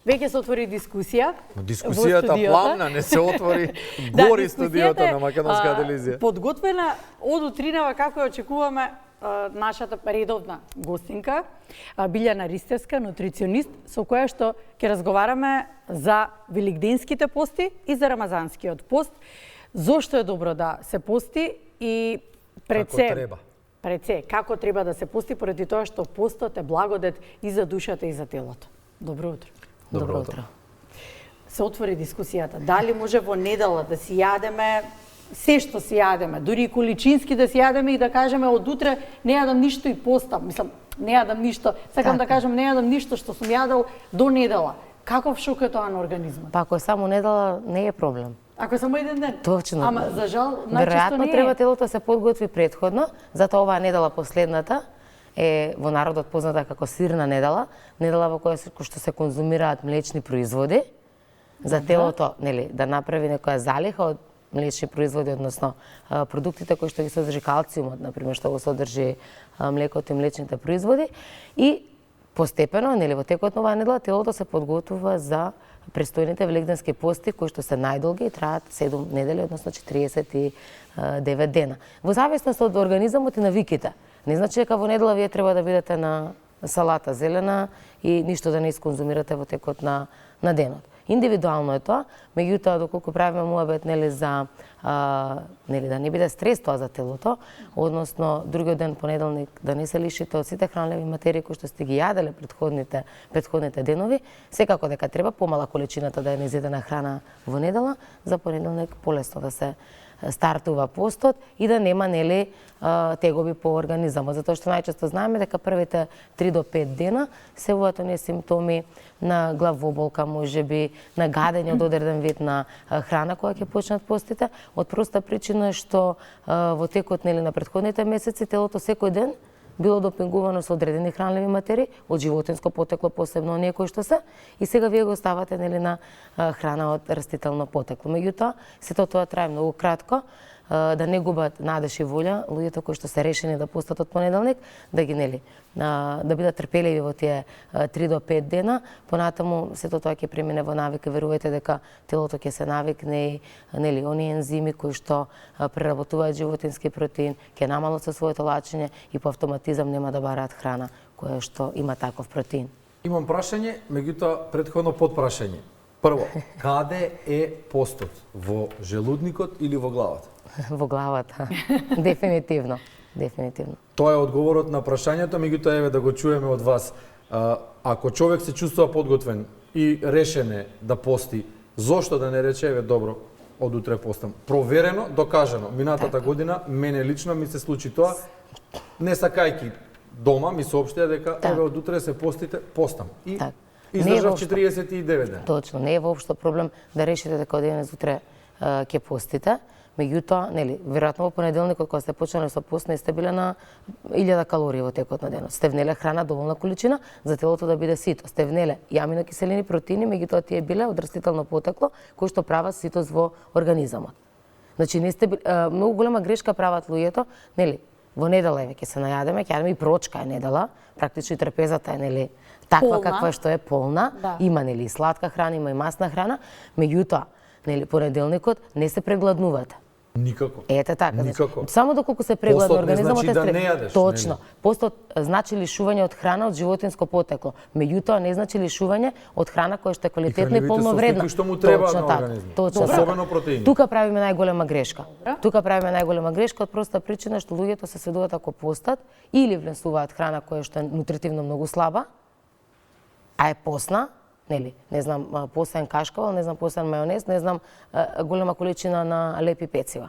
Веќе се отвори дискусија. Дискусијата пламна, не се отвори гори студиото на Македонска телевизија. Подготвена од утринава како ја очекуваме нашата редовна гостинка, Билјана Ристевска, нутриционист, со која што ќе разговараме за великденските пости и за рамазанскиот пост. Зошто е добро да се пости и пред се како треба да се пости, поради тоа што постот е благодет и за душата и за телото. Добро утро. Добро утро. Се отвори дискусијата. Дали може во недела да си јадеме се што си јадеме, дури и количински да си јадеме и да кажеме од утре не јадам ништо и постам. Мислам, не јадам ништо, сакам да кажам не јадам ништо што сум јадел до недела. Каков шок е тоа на организмот? Па ако е само недела, не е проблем. Ако е само еден ден? Точно. Ама за жал, најчесто веројатно не е. треба телото да се подготви претходно, затоа оваа недела последната е во народот позната како сирна недела, недела во која што се конзумираат млечни производи, за телото, нели, да направи некоја залиха од млечни производи, односно продуктите кои што ги содржи калциумот, например, што го содржи млекото и млечните производи, и постепено, нели, во текот на оваа недела телото се подготвува за престојните великденски пости кои што се најдолги и траат 7 недели, односно 49 дена. Во зависност од организмот и навиките. Не значи дека во недела вие треба да бидете на салата зелена и ништо да не исконзумирате во текот на денот. Индивидуално е тоа, меѓутоа доколку правиме муабет, нели, за нели, да не биде стрес тоа за телото, односно другиот ден понеделник да не се лишите од сите хранливи материи кои што сте ги јаделе претходните денови, секако дека треба помала количината да е неизедена храна во недела, за понеделник полесно да се стартува постот и да нема, нели, тегоби по организмот, затоа што најчесто знаеме дека првите 3 до 5 дена се јавуваат оние симптоми на главоболка, можеби на гадење од одреден вид на храна која ќе почнат постите, од проста причина што во текот, нели, на претходните месеци телото секој ден било допингувано со одредени хранливи материи од животинско потекло, посебно оние кои што се, и сега вие го ставате, нели, на храна од растително потекло. Меѓутоа, сето тоа трае многу кратко, да не губат надеж и волја луѓето кои што се решени да постат од понеделник, да ги, нели, да бидат трпеливи во тие 3 до 5 дена, понатаму сето тоа ќе премине во навика, верувајте дека телото ќе се навикне и, нели, оние ензими кои што преработуваат животински протеин, ќе намалат со своето лачење и по автоматизам нема да бараат храна која што има таков протеин. Имам прашање, меѓутоа претходно подпрашање. Прво, каде е постот? Во желудникот или во главата? Во главата. Дефинитивно. Тоа е одговорот на прашањето, меѓутоа еве да го чуеме од вас. Ако човек се чувствува подготвен и решен е да пости, зошто да не рече еве добро, од утре постам? Проверено, докажано. Минатата година мене лично ми се случи тоа, не сакајки дома ми соопштија дека еве од утре се постам. И издржав 49 дена. Точно, не е воопшто проблем да решите дека од денес утре ќе постите. Меѓутоа, нели, веројатно во понеделникот кога сте почнале со пост, не сте биле на 1000 калории во текот на денот. Сте внеле храна доволна количина за телото да биде сито. Сте внеле јаминокиселини, протеини, меѓутоа тие биле од растително потекло кои што прават ситост во организмот. Значи не сте многу голема грешка прават луѓето, нели, во недела еве ќе се најадеме, ќе јадеме и прочка е недела, практично и трпезата е, нели, таква каква што е полна, има, нели, и сладка храна, има и масна храна, меѓутоа, нели, понеделникот не се прегладнувате. Никако. Ете така. Никако. Само доколку се прегладно организмот значи да не јадеш. Точно. Постот значи лишување од храна од животинско потекло. Меѓутоа не значи лишување од храна која што е квалитетна и полновредна. И што му треба на организмот. Точно. Особено протеини. Тука правиме најголема грешка. Тука правиме најголема грешка од проста причина што луѓето се сведуваат ако постат или внесуваат храна која што е нутритивно многу слаба, а е постна, нели, не знам, посеен кашкавал, не знам, посеен мајонез, не знам, голема количина на лепи пецива.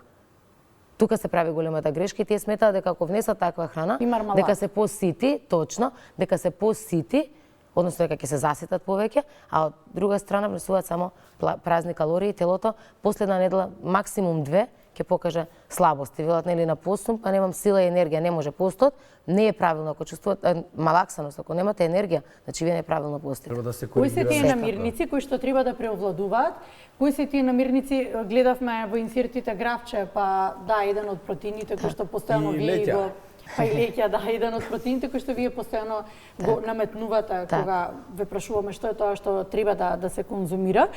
Тука се прави големата грешка и тие сметаат дека ако внесат таква храна, дека се посити, точно, дека се посити, односно дека ќе се заситат повеќе, а од друга страна внесуваат само празни калории, телото последна недела максимум 2 ќе покаже слабост. Велат, нели, на постум, па немам сила и енергија, не може постот, не е правилно ако чувствувате малаксаност, ако немате енергија, значи вие неправилно постите. Треба да се кои коригира. се тие намирници кои што треба да преовладуваат? Кои се тие намирници? Гледавме во инсертите графче, па да, еден од протеините кои што постојано вие го Па и леќа, да, еден од протеините кои што вие постојано го наметнувате кога ве прашуваме што е тоа што треба да се конзумира.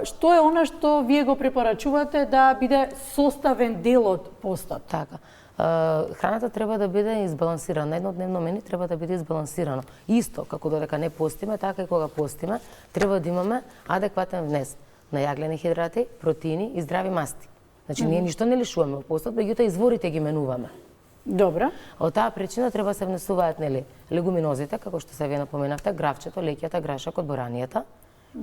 Што е она што вие го препорачувате да биде составен дел од постот? Така. Храната треба да биде избалансирана. Еднодневно меню треба да биде избалансирано. Исто како додека не постиме, така и кога постиме, треба да имаме адекватен внес на јаглени хидрати, протеини и здрави масти. Значи, ние ништо не лишуваме во постот, меѓутоа изворите ги менуваме. Добра. Од таа причина треба се внесуваат легуминозите, како што се вие напоменавте, гравчето, леќата, грашакот, боранијата,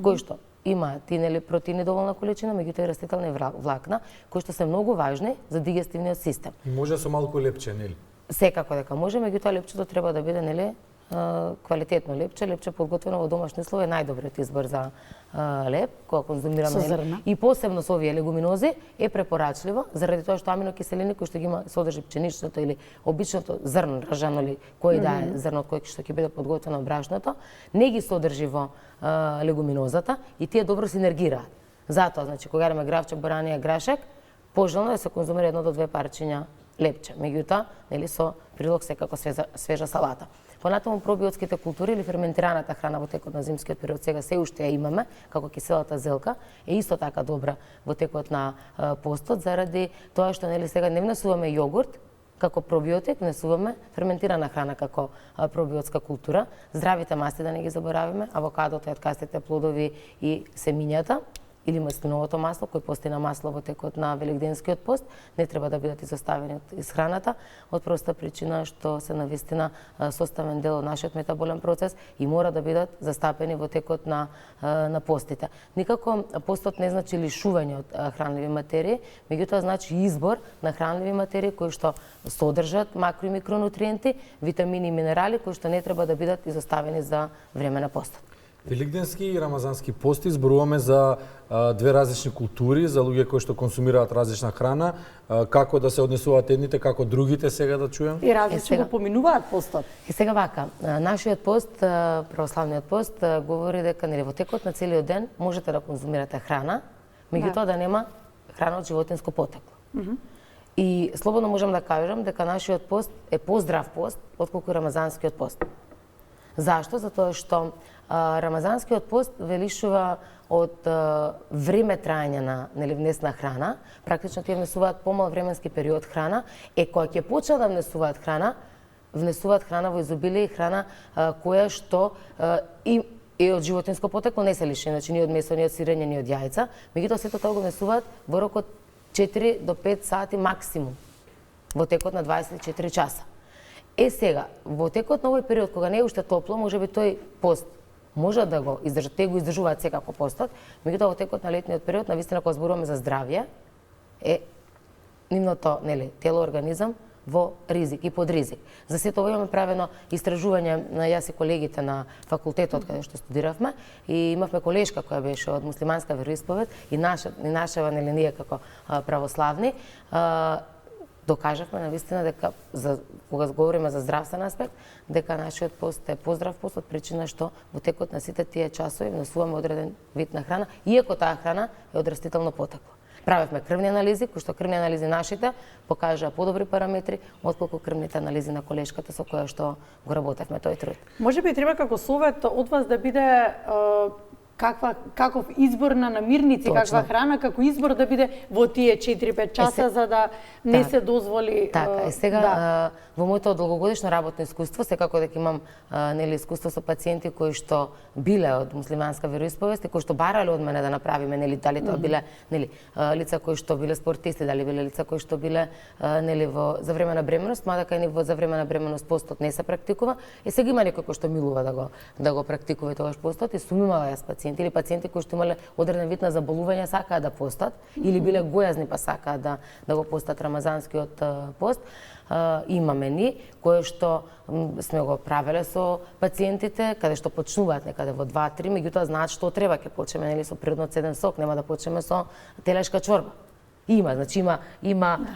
кои што имаат и протеини доволна количина, меѓутоа и растителни влакна, кои што се многу важни за дигестивниот систем. И може со малку лепче, нели? Секако дека може, меѓутоа лепчето треба да биде квалитетно лепче подготвено во домашни услови е најдобриот избор за леп кога конзумираме и посебно со овие легуминози е препорачливо заради тоа што аминокиселини кои што ги има содржи пченичното или обичното зрно ражано или кој да е зрно од кој што ќе биде подготвено брашното, не ги содржи во легуминозата и тие добро синергираат. Затоа, значи, кога имаме гравче, боранија, грашак, пожелно е да се конзумира 1 до 2 парчиња лепче. Меѓутоа, со прилог секако свежа салата. Понатаму пробиотските култури или ферментираната храна во текот на зимскиот период сега се уште ја имаме, како киселата зелка, е исто така добра во текот на постот заради тоа што сега не внесуваме јогурт како пробиотик, внесуваме ферментирана храна како пробиотска култура, здравите масти да не ги заборавиме, авокадото, јаткастите плодови и семињата или маслиновото масло, кој постина масло во текот на великденскиот пост, не треба да бидат изоставени из храната, од проста причина што се навистина составен дел од нашиот метаболен процес и мора да бидат застапени во текот на постите. Никако постот не значи лишување од хранливи материи, меѓутоа значи избор на хранливи материи кои што содржат макро и микронутриенти, витамини и минерали кои што не треба да бидат изоставени за време на постот. Великденски и рамазански пости зборуваме за две различни култури, за луѓе кои што консумираат различна храна, како да се однесуваат едните, како другите сега да чуем? И различно го поминуваат постот. И сега вака, нашиот пост, православниот пост, говори дека во текот на целиот ден можете да конзумирате храна, меѓутоа да нема храна од животинско потекло. И слободно можам да кажам дека нашиот пост е поздрав пост отколку рамазанскиот пост. Зашто? Затоа што рамазанскиот пост ве лишува од време трајање на внесна храна, практично тие внесуваат помал временски период храна, кога ќе почнат да внесуваат храна во изобилие и храна која што и од животинско потекло не се лиши, значи ни од месо, ни од сирење, ни од јајца, меѓутоа сето тоа го внесуваат во рок од 4 до 5 сати максимум во текот на 24 часа. Сега, во текот на овој период, кога не е уште топло, можеби тој пост може да го издржат, те го издржуваат секако постот, меѓутоа во текот на летниот период, навистина кога зборуваме за здравје, нивното тело, организам во ризик и под ризик. За сето ова имаме правено истражување на јас и колегите на факултетот каде што студиравме и имавме колешка која беше од муслиманска вероисповед и нашава ние како православни докажавме навистина дека кога говориме за здравствен аспект, дека нашиот пост е поздрав пост од причина што во текот на сите тие часови внесуваме одреден вид на храна, иако таа храна е од растително потекло. Правевме крвни анализи, кои што крвни анализи нашите покажаа подобри параметри отколку крвните анализи на колешката со која што го работевме тој труд. Можеби треба како совет од вас да биде каков избор на намирници, каква храна, како избор да биде во тие 4-5 часа за да не се дозволи. Така, сега во моето долгогодишно работно искуство, секако дека имам искуство со пациенти кои што биле од муслиманска вероисповест и кои што барале од мене да направиме, дали тоа биле лица кои што биле спортисти, дали биле лица кои што биле за време на бременост, мада кај нив за време на бременост постот не се практикува. Сега има некој кој што милува да го практикува тогаш постот и сум имала јас пациенти или пациенти кои што имале одреден вид на заболување сакаат да постат или биле гојазни па сакаат да го постат рамазанскиот пост. Имаме ни кое што сме го правеле со пациентите каде што почнуваат некаде во 2-3, меѓутоа знаат што треба, ќе почнеме со природно цеден сок, нема да почнеме со телешка чорба. Има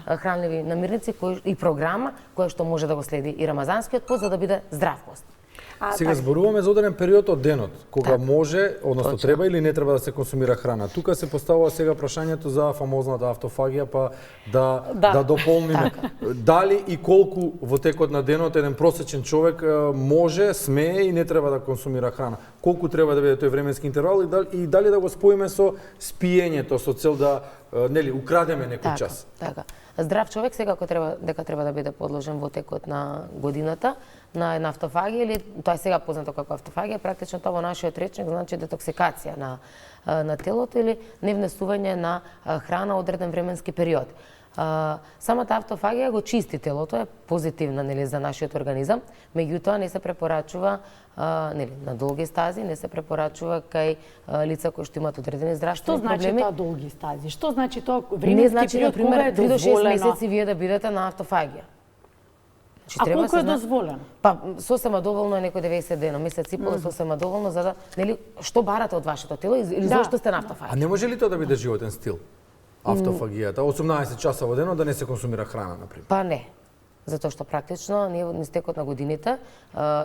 хранливи намирници и програма која што може да го следи и рамазанскиот пост за да биде здрав пост. Сега така. зборуваме за одреден период од денот, кога Так. може, односно Точно. треба или не треба да се консумира храна. Тука се поставува сега прашањето за фамозната автофагија, па да дополниме. Дали и колку во текот на денот еден просечен човек може, смее и не треба да консумира храна. Колку треба да биде тој временски интервал и дали да го споиме со спиењето со цел да нели украдеме некој час. Така. Здрав човек секако треба да биде подложен во текот на годината на една автофагија или тоа е сега познато како автофагија, практично тоа во нашиот речник значи детоксикација на телото или невнесување на храна одреден временски период. Самата автофагија го чисти телото, е позитивна нели за нашиот организам, меѓутоа не се препорачува нели на долги стази, не се препорачува кај лица кои што имаат одредени здравствени Што значи проблеми. тоа долги стази? Што значи тоа Не временски значи, период кога например, е 3 до 6 дозволено? месеци вие да бидете на автофагија. Значи, А треба колку се е зна- дозволено? Па сосема доволно е некој 90 дена, месец и пол е сосема доволно за да, нели, што барате од вашето тело или Да. зошто сте на А автофагија? не може ли тоа да биде животен стил? Автофагијата, 18 часа во денот да не се консумира храна, например. Па не. Затоа што практично ние во текот на годините,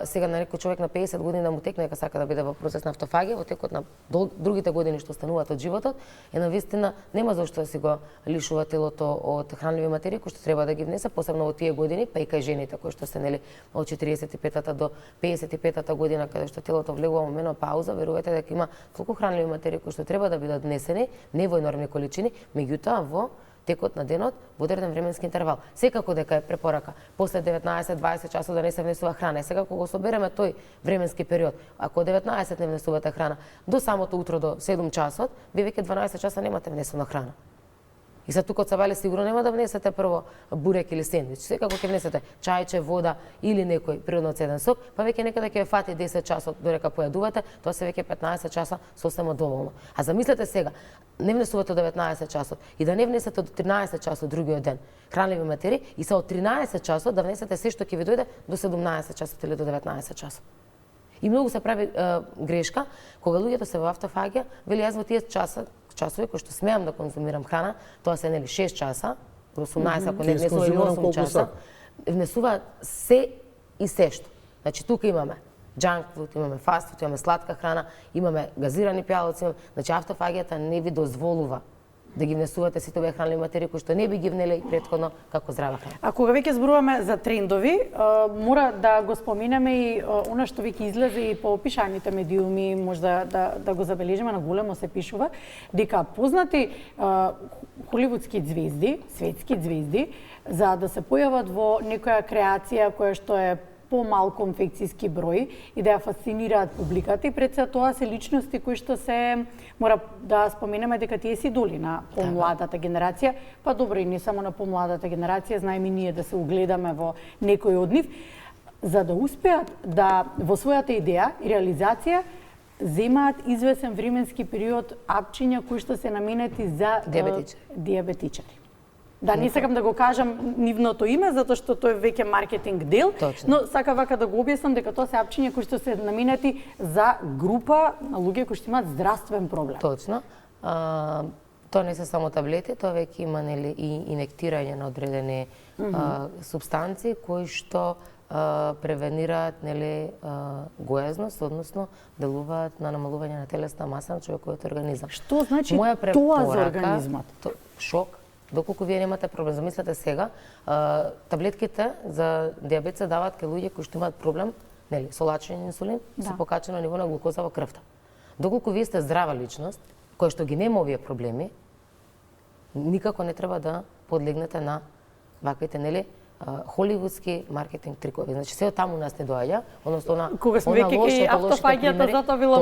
сега на некој човек на 50 години да му текне дека сака да биде во процес на автофагија, во текот на другите години што стануваат од животот, е навистина нема зошто да си го лишува телото од хранливи материи кои што треба да ги внесе, посебно во тие години, па и кај жените кои што се нели од 45-та до 55-та година каде што телото влегува во менопауза, верувате дека има толку хранливи материи кои што треба да бидат внесени, не во енормни количини, меѓутоа во текот на денот во одреден временски интервал. Секако дека е препорака после 19-20 часот да не се внесува храна. И сега кога го собереме тој временски период, ако 19 не внесувате храна, до самото утро до 7 часот, вие веќе 12 часа немате внесена храна. И се тука од сабале сигурно нема да внесете прво бурек или сендвич. Секако ќе внесете чајче, вода или некој природно цеден сок, па веќе некаде ќе ве фати 10 часот додека појадувате, тоа се веќе 15 часа сосема доволно. А замислете сега, не внесувате од 19 часот и да не внесете од 13 часот другиот ден хранливи материи и се од 13 часот да внесете се што ќе ви дојде до 17 часот или до 19 часот. И многу се прави грешка кога луѓето се во автофагија, вели јас во тие часови кои што смеам да конзумирам храна, тоа се нели 6 часа, 18 ако не Ти внесува или сконзумирам 8 колку часа, сат? внесуваат се и се што. Значи тука имаме junk food, имаме fast food, имаме сладка храна, имаме газирани пијалаци, значи автофагијата не ви дозволува да ги внесувате сите овие хранливи материи кои што не би ги внеле претходно како здрава храна. А кога веќе зборуваме за трендови, мора да го споменеме и она што веќе излезе и по пишаните медиуми, можда да го забележиме, на големо се пишува, дека познати холивудски звезди, светски звезди, за да се појават во некоја креација која што е помал конфекцијски број и да ја фасцинираат публиката и пред се тоа се личности кои што се мора да споменеме дека тие се идоли на помладата генерација, па добро и не само на помладата генерација, знаеме ние да се угледаме во некој од нив, за да успеат да во својата идеја и реализација земаат извесен временски период апчиња кои што се наменети за диабетичари. Да, не сакам да го кажам нивното име, затоа што тој е веќе маркетинг дел, Точно. но сака вака да го објаснам дека тоа се апчиња кои што се наменети за група на луѓе кои што имаат здравствен проблем. Точно. Тоа не се само таблети, тоа веќе има нели и инектирање на одредени супстанции кои што превенираат нели гојазност, односно делуваат на намалување на телесна маса на човековиот организам. Што значи Моја тоа за препорака- организмот? Шок. Доколку вие немате проблем, замислете сега, таблетките за диабет се даваат кај луѓе кои што имаат проблем, нели, со лачен инсулин, со покачено ниво на глукоза во крвта. Доколку вие сте здрава личност, која што ги нема овие проблеми, никако не треба да подлегнете на ваквите, нели, холивудски маркетинг трикови. Значи се од таму нас не доаѓа, односно она Кога сме веќе кај автофагијата, затоа било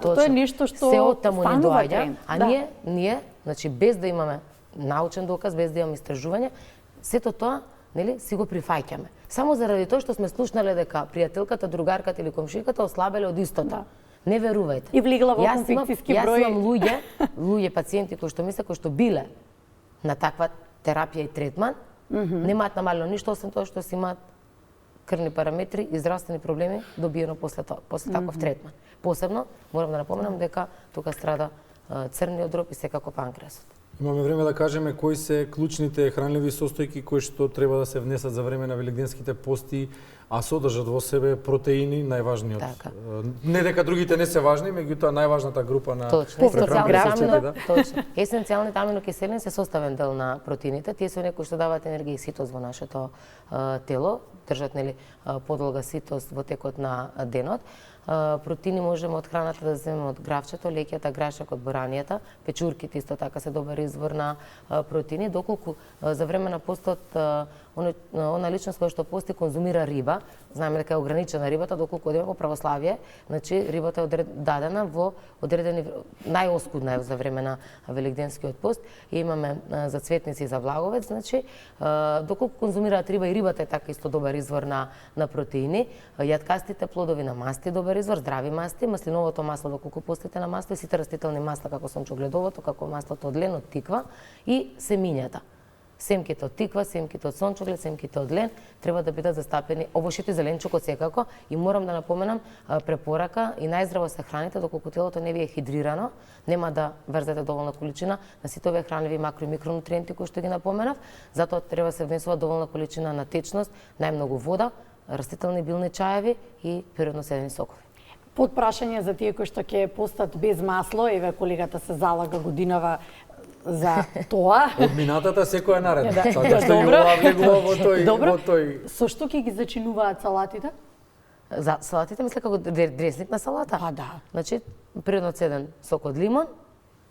тоа е нешто што се од таму не станува доаѓа, тренд. а Да. ние, значи без да имаме научен доказ, без да имаме истражување, сето тоа, нели, си го прифаќаме. Само заради тоа што сме слушнале дека пријателката, другарката или комшиката ослабеле од истото. Да. Не верувајте. И влегла во Јас конфекцијски Јас број. имам луѓе пациенти кои што мисле, кои што биле на таква терапија и третман, немаат намалено ништо освен тоа што си имаат крвни параметри и здравствени проблеми добиено после таков третман. Посебно морам да напоменам дека тука страда црниот дроб и секако панкреасот. Имаме време да кажеме кои се клучните хранливи состојки кои што треба да се внесат за време на велигденските пости, а содржат во себе протеини, најважниот. Така. Не дека другите не се важни, меѓутоа најважната група на Точно. прехранливите состојки, да. Точно. Есенцијалните аминокиселини се составен дел на протеините. Тие се некои што даваат енергија и ситост во нашето тело, држат подолга ситост во текот на денот. Протеини можеме од храната да земеме од гравчето, леќата, грашакот, боранијата, печурките исто така се добар извор на протеини, доколку за време на постот она личност која што пости конзумира риба, знаеме дека е ограничена рибата, доколку одиме во православие, значи рибата е дадена во одредени најоскудна е за време на велигденскиот пост и имаме за цветници и за влаговец, значи доколку конзумираат риба и рибата е така исто добар извор на протеини, јаткастите плодови на масти добар извор, здрави масти, маслиновото масло доколку постите на масло и сите растителни масла како сончогледовото, како маслото од лен, од тиква и семињата. Семките од тиква, семките од сончоглед, семките од лен треба да бидат застапени, овошите зеленчукот секако, и морам да напоменам препорака и најздраво се храните доколку телото не ви е хидрирано, нема да врзете доволна количина на сите овие хранливи макро и микронутриенти кои што ги напоменав, затоа треба се внесува доволна количина на течност, најмногу вода, растителни билни чаеви и природно седени сокови. Под прашање за тие кои што ќе постат без масло, еве колегата се залага годинава за тоа. Од минатата секоја наредна. Да. Така што Добро. ова влегува во тој Со што ќе ги зачинуваат салатите? За салатите мисле како дресник на салата. Па да. Значи природно цеден сок од лимон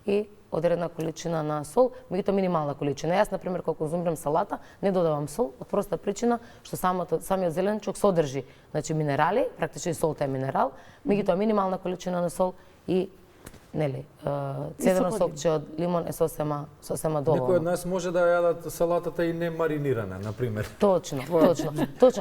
и одредна количина на сол, меѓутоа минимална количина. Јас, например, кога конзумирам салата, не додавам сол, од проста причина што самиот зеленчук содржи, значи минерали, практично солта е минерал, меѓутоа минимална количина на сол и цедено сокче од лимон е сосема Некој од доволно. нас може да јадат салатата и не маринирана, на пример. Точно.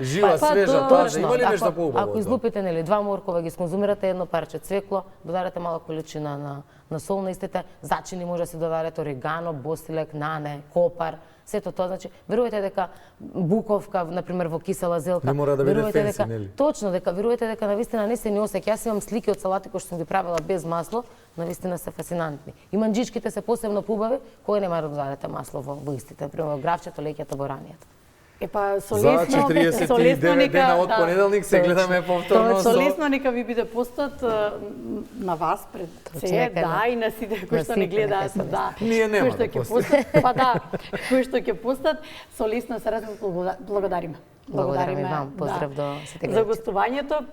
Жива, свежа, таза, има ли нешто поубаво? Ако излупите 2 моркова, ги сконзумирате едно парче цвекло, додадете мала количина на сол на истите, зачини може да си додадете орегано, босилек, нане, копар, сето тоа, значи верувајте дека буковка, на пример во кисела зелка, Не мора да биде верувајте фенси, нели? Точно, верувајте дека навистина не се ни осеќа. Јас имам слики од салати кои што сум ги правила без масло, навистина се фасинантни. И манџичките се посебно поубави кога нема да додадете масло во истите, на пример гравчето, леќето, боранијата. Епа со За лесно, 49 дена од понеделник се гледаме повторно со лесно нека ви биде постат на вас пред се, нека да, да. и на сите кои На што не сите гледаат, нека се да. Ние нема кои што да ќе постат. па да, кои што ќе постат, со лесно се благодариме. Благодарам и вам. Поздрав до сите За гледачи. гостувањето.